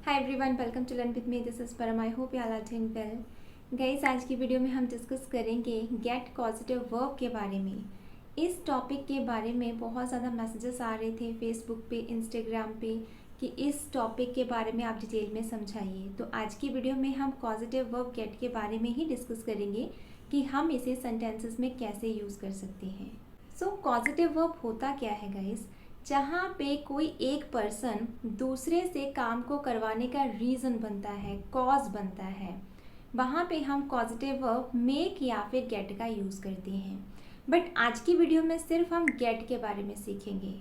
Hi everyone, welcome to learn with me. This is Param. I hope you all are doing well. Guys, आज की video में हम discuss करेंगे gate causative verb के बारे में। इस टॉपिक के बारे में बहुत ज़्यादा मैसेजेस आ रहे थे फेसबुक पे, इंस्टाग्राम पे कि इस टॉपिक के बारे में आप डिटेल में समझाइए। तो आज की वीडियो में हम कॉजेटिव वर्ब गेट के बारे में ही डिस्कस करेंगे कि हम इसे सेंटेंसेस में कैसे यूज़ कर सकते हैं। सो कॉजेटिव वर्ब होता क्या है गाइस? जहाँ पे कोई एक पर्सन दूसरे से काम को करवाने का रीज़न बनता है, कॉज बनता है, वहाँ पे हम कॉजेटिव वर्ब मेक या फिर गेट का यूज़ करते हैं। बट आज की वीडियो में सिर्फ हम गेट के बारे में सीखेंगे।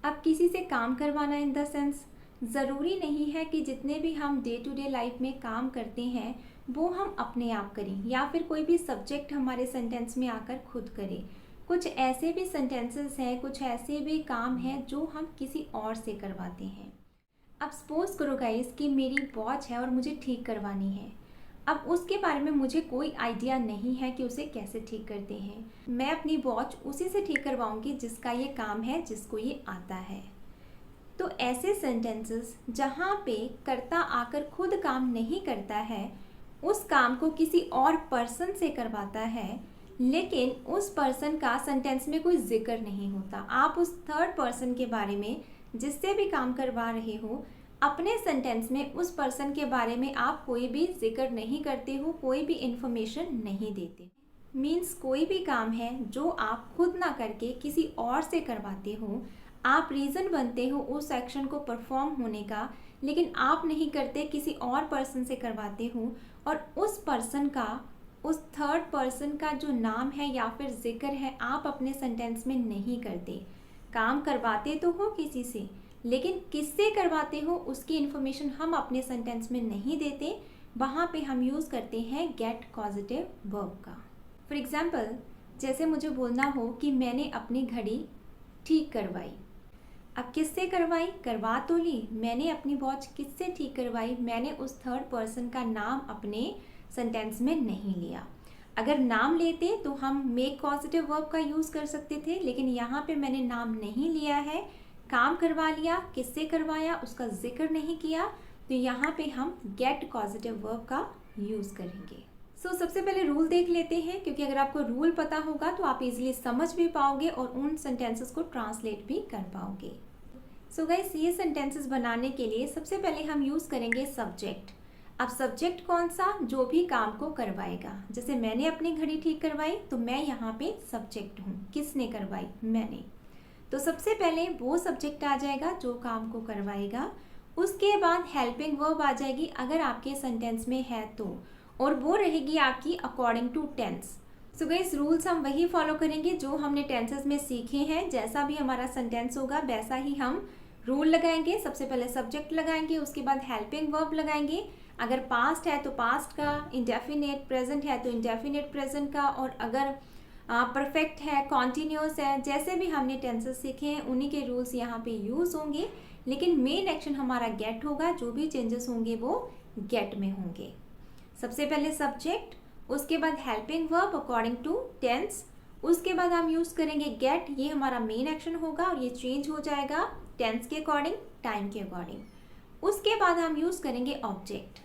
अब किसी से काम करवाना इन द सेंस ज़रूरी नहीं है कि जितने भी हम डे टू डे लाइफ में काम करते हैं वो हम अपने आप करें या फिर कोई भी सब्जेक्ट हमारे सेंटेंस में आकर खुद करें। कुछ ऐसे भी सेंटेंसेस हैं, कुछ ऐसे भी काम हैं जो हम किसी और से करवाते हैं। अब सपोज करो गाइस कि मेरी वॉच है और मुझे ठीक करवानी है। अब उसके बारे में मुझे कोई आइडिया नहीं है कि उसे कैसे ठीक करते हैं। मैं अपनी वॉच उसी से ठीक करवाऊंगी जिसका ये काम है, जिसको ये आता है। तो ऐसे सेंटेंसेस जहाँ पे कर्ता आकर खुद काम नहीं करता है, उस काम को किसी और पर्सन से करवाता है, लेकिन उस पर्सन का सेंटेंस में कोई जिक्र नहीं होता। आप उस थर्ड पर्सन के बारे में जिससे भी काम करवा रहे हो, अपने सेंटेंस में उस पर्सन के बारे में आप कोई भी जिक्र नहीं करते हो, कोई भी इंफॉर्मेशन नहीं देते। मीन्स कोई भी काम है जो आप खुद ना करके किसी और से करवाते हो, आप रीज़न बनते हो उस एक्शन को परफॉर्म होने का, लेकिन आप नहीं करते, किसी और पर्सन से करवाते हो, और उस पर्सन का, उस थर्ड पर्सन का जो नाम है या फिर जिक्र है आप अपने सेंटेंस में नहीं करते। काम करवाते तो हो किसी से, लेकिन किससे करवाते हो उसकी इन्फॉर्मेशन हम अपने सेंटेंस में नहीं देते। वहाँ पे हम यूज़ करते हैं गेट कॉजेटिव वर्ब का। फॉर एग्जाम्पल, जैसे मुझे बोलना हो कि मैंने अपनी घड़ी ठीक करवाई। अब किससे करवाई? करवा तो ली, मैंने अपनी वॉच किससे ठीक करवाई? मैंने उस थर्ड पर्सन का नाम अपने सेंटेंस में नहीं लिया। अगर नाम लेते तो हम मेक पॉजिटिव वर्ब का यूज़ कर सकते थे, लेकिन यहाँ पे मैंने नाम नहीं लिया है, काम करवा लिया, किससे करवाया उसका जिक्र नहीं किया, तो यहाँ पे हम गेट पॉजिटिव वर्ब का यूज़ करेंगे। सबसे पहले रूल देख लेते हैं, क्योंकि अगर आपको रूल पता होगा तो आप इजीली समझ भी पाओगे और उन सेंटेंसेस को ट्रांसलेट भी कर पाओगे। गाइस, ये सेंटेंसेस बनाने के लिए सबसे पहले हम यूज़ करेंगे सब्जेक्ट। अब सब्जेक्ट कौन सा? जो भी काम को करवाएगा। जैसे मैंने अपनी घड़ी ठीक करवाई, तो मैं यहाँ पे सब्जेक्ट हूँ। किसने करवाई? मैंने। तो सबसे पहले वो सब्जेक्ट आ जाएगा जो काम को करवाएगा। उसके बाद हेल्पिंग वर्ब आ जाएगी अगर आपके सेंटेंस में है तो, और वो रहेगी आपकी according to tense. Guys, rules हम वही फॉलो करेंगे जो हमने टेंसेस में सीखे हैं। जैसा भी हमारा सेंटेंस होगा वैसा ही हम रूल लगाएंगे। सबसे पहले सब्जेक्ट लगाएंगे, उसके बाद हेल्पिंग वर्ब लगाएंगे। अगर पास्ट है तो पास्ट का, इंडेफिनेट प्रेजेंट है तो इंडेफिनेट प्रेजेंट का, और अगर परफेक्ट है, कॉन्टिन्यूस है, जैसे भी हमने टेंसेस सीखे हैं उन्हीं के रूल्स यहाँ पे यूज़ होंगे। लेकिन मेन एक्शन हमारा गेट होगा, जो भी चेंजेस होंगे वो गेट में होंगे। सबसे पहले सब्जेक्ट, उसके बाद helping verb according to tense, उसके बाद हम यूज़ करेंगे गेट। ये हमारा मेन एक्शन होगा और ये चेंज हो जाएगा टेंस के अकॉर्डिंग, टाइम के अकॉर्डिंग। उसके बाद हम यूज़ करेंगे ऑब्जेक्ट।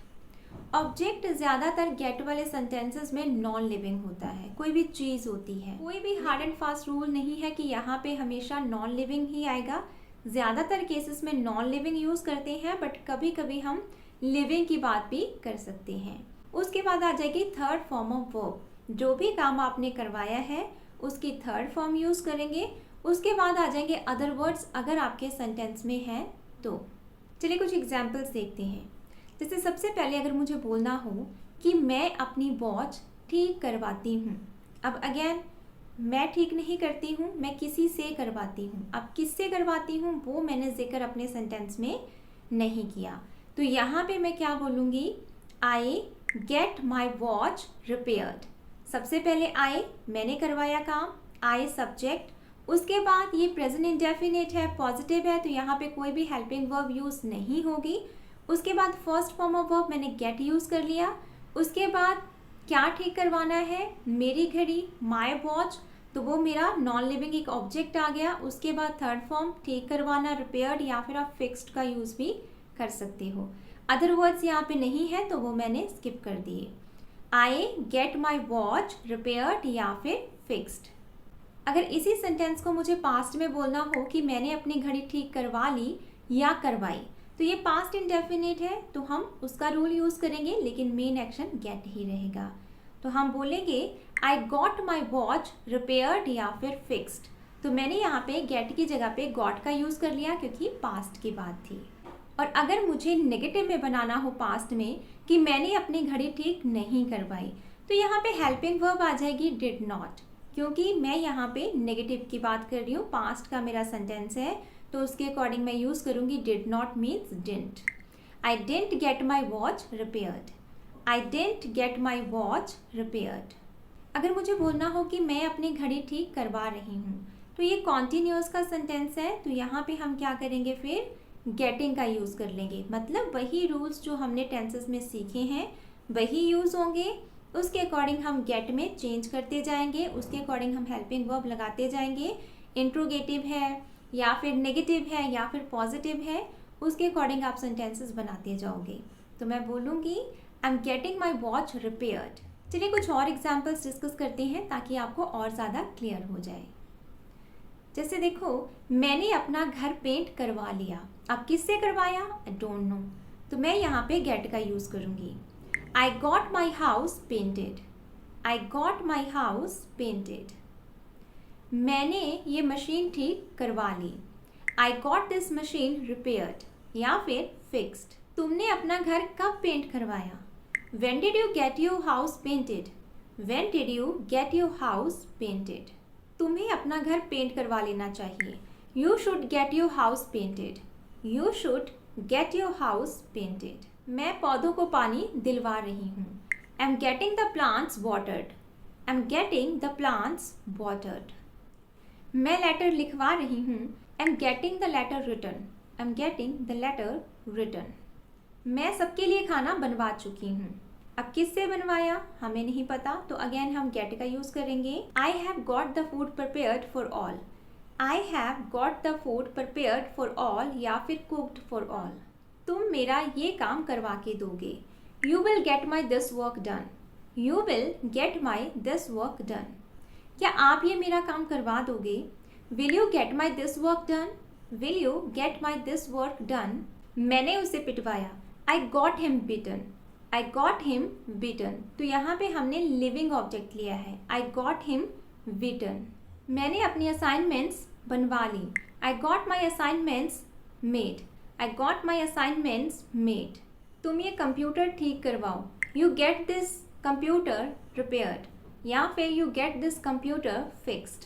ऑब्जेक्ट ज़्यादातर गेट वाले सेंटेंसेस में नॉन लिविंग होता है, कोई भी चीज़ होती है। कोई भी हार्ड एंड फास्ट रूल नहीं है कि यहाँ पे हमेशा नॉन लिविंग ही आएगा। ज़्यादातर केसेस में नॉन लिविंग यूज़ करते हैं, बट कभी कभी हम लिविंग की बात भी कर सकते हैं। उसके बाद आ जाएगी थर्ड फॉर्म ऑफ वर्ब। जो भी काम आपने करवाया है उसकी थर्ड फॉर्म यूज़ करेंगे। उसके बाद आ जाएंगे अदर वर्ड्स अगर आपके सेंटेंस में है तो। चलिए कुछ एग्जाम्पल्स देखते हैं। जैसे सबसे पहले अगर मुझे बोलना हो कि मैं अपनी वॉच ठीक करवाती हूँ। अब अगेन, मैं ठीक नहीं करती हूँ, मैं किसी से करवाती हूँ। अब किससे करवाती हूँ वो मैंने जिक्र अपने सेंटेंस में नहीं किया, तो यहाँ पे मैं क्या बोलूँगी? I get my watch repaired. सबसे पहले आई, मैंने करवाया काम, आई सब्जेक्ट। उसके बाद ये प्रेजेंट इंडेफिनेट है, पॉजिटिव है, तो यहाँ पे कोई भी हेल्पिंग वर्ब यूज़ नहीं होगी। उसके बाद फर्स्ट फॉर्म ऑफ वर्ब मैंने गेट यूज़ कर लिया। उसके बाद क्या ठीक करवाना है? मेरी घड़ी, माई वॉच, तो वो मेरा नॉन लिविंग एक ऑब्जेक्ट आ गया। उसके बाद थर्ड फॉर्म ठीक करवाना, रिपेयर्ड, या फिर आप फिक्स्ड का यूज़ भी कर सकते हो। अदर वर्ड्स यहाँ पे नहीं है तो वो मैंने स्किप कर दिए। I get my watch repaired या फिर फिक्स्ड। अगर इसी सेंटेंस को मुझे पास्ट में बोलना हो कि मैंने अपनी घड़ी ठीक करवा ली या करवाई, तो ये पास्ट इंडेफिनिट है तो हम उसका रूल यूज़ करेंगे, लेकिन मेन एक्शन गेट ही रहेगा। तो हम बोलेंगे आई गॉट माई वॉच रिपेयर्ड या फिर फिक्स्ड। तो मैंने यहाँ पे गेट की जगह पे गॉट का यूज़ कर लिया क्योंकि पास्ट की बात थी। और अगर मुझे नेगेटिव में बनाना हो पास्ट में कि मैंने अपनी घड़ी ठीक नहीं करवाई, तो यहाँ पे हेल्पिंग वर्ब आ जाएगी डिड नॉट, क्योंकि मैं यहाँ पे नेगेटिव की बात कर रही हूँ, पास्ट का मेरा सेंटेंस है तो उसके अकॉर्डिंग मैं यूज़ करूँगी did not means didn't. I didn't get my watch repaired. I didn't get my watch repaired. अगर मुझे बोलना हो कि मैं अपनी घड़ी ठीक करवा रही हूँ, तो ये कॉन्टिन्यूअस का सेंटेंस है, तो यहाँ पे हम क्या करेंगे, फिर गेटिंग का यूज़ कर लेंगे। मतलब वही रूल्स जो हमने टेंसेस में सीखे हैं वही यूज़ होंगे, उसके अकॉर्डिंग हम गेट में चेंज करते जाएंगे, उसके अकॉर्डिंग हम हेल्पिंग वर्ब लगाते जाएंगे। इंट्रोगेटिव है या फिर नेगेटिव है या फिर पॉजिटिव है, उसके अकॉर्डिंग आप सेंटेंसेस बनाते जाओगे। तो मैं बोलूँगी आई am getting my watch repaired. चलिए कुछ और एग्जाम्पल्स डिस्कस करते हैं ताकि आपको और ज़्यादा क्लियर हो जाए। जैसे देखो, मैंने अपना घर पेंट करवा लिया। अब किससे करवाया, आई डोंट नो, तो मैं यहाँ पे गेट का यूज़ करूँगी। I got my house painted. I got my house painted. मैंने ये मशीन ठीक करवा ली। I got this machine repaired या फिर फिक्स्ड। तुमने अपना घर कब पेंट करवाया, when did you get your house painted. When did you get your house painted. तुम्हें अपना घर पेंट करवा लेना चाहिए। You should get your house painted. You should get your house painted. मैं पौधों को पानी दिलवा रही हूँ। I am getting the plants watered. I am getting the plants watered. मैं लेटर लिखवा रही हूँ। I am getting the letter written. I am getting the letter written. मैं सबके लिए खाना बनवा चुकी हूँ। अब किससे बनवाया हमें नहीं पता, तो अगेन हम गेट का यूज़ करेंगे। I have got the food prepared for all. I have got the food prepared for all या फिर कुक्ड फॉर ऑल। तुम मेरा ये काम करवा के दोगे। You will get my this work done. You will get my this work done. क्या आप ये मेरा काम करवा दोगे। Will you get my this work done. Will you get my this work done. मैंने उसे पिटवाया। I got him beaten. I got him beaten. तो यहाँ पे हमने लिविंग ऑब्जेक्ट लिया है। I got him beaten. मैंने अपनी असाइनमेंट्स बनवा ली। I got my assignments made. I got my assignments made. तुम ये कंप्यूटर ठीक करवाओ। You get this computer repaired या फिर you get this computer fixed.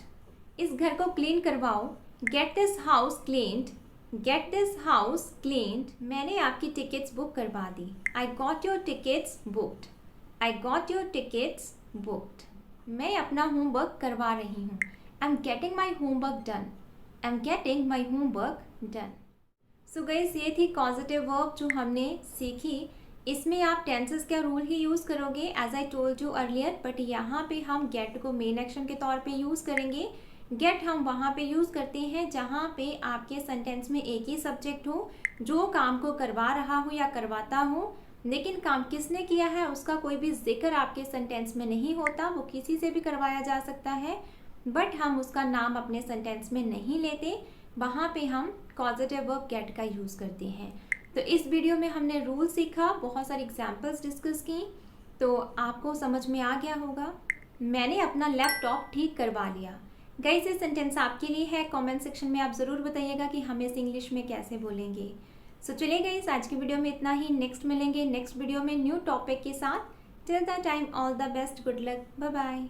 इस घर को क्लीन करवाओ। Get this house cleaned. Get this house cleaned. मैंने आपकी टिकट्स बुक करवा दी। I got your tickets booked. I got your tickets booked. मैं अपना होमवर्क करवा रही हूँ। I am getting my homework done. I am getting my homework done. So guys, ये थी कॉजेटिव वर्ब जो हमने सीखी। इसमें आप टेंसेस का रूल ही यूज़ करोगे as I told you earlier, but यहाँ पे हम गेट को मेन एक्शन के तौर पे यूज़ करेंगे। गेट हम वहाँ पे यूज़ करते हैं जहाँ पे आपके सेंटेंस में एक ही सब्जेक्ट हो जो काम को करवा रहा हो या करवाता हो, लेकिन काम किसने किया है उसका कोई भी जिक्र आपके सेंटेंस में नहीं होता। वो किसी से भी करवाया जा सकता है, बट हम उसका नाम अपने सेंटेंस में नहीं लेते। वहाँ पे हम कॉजेटिव वर्ब गेट का यूज़ करते हैं। तो इस वीडियो में हमने रूल सीखा, बहुत सारी एग्जाम्पल्स डिस्कस की, तो आपको समझ में आ गया होगा। मैंने अपना लैपटॉप ठीक करवा लिया। गाइस, ये सेंटेंस आपके लिए है। कमेंट सेक्शन में आप ज़रूर बताइएगा कि हम इस इंग्लिश में कैसे बोलेंगे। सो चलिए गाइस, आज की वीडियो में इतना ही। नेक्स्ट मिलेंगे नेक्स्ट वीडियो में न्यू टॉपिक के साथ। Till the time all the best, good luck, bye bye.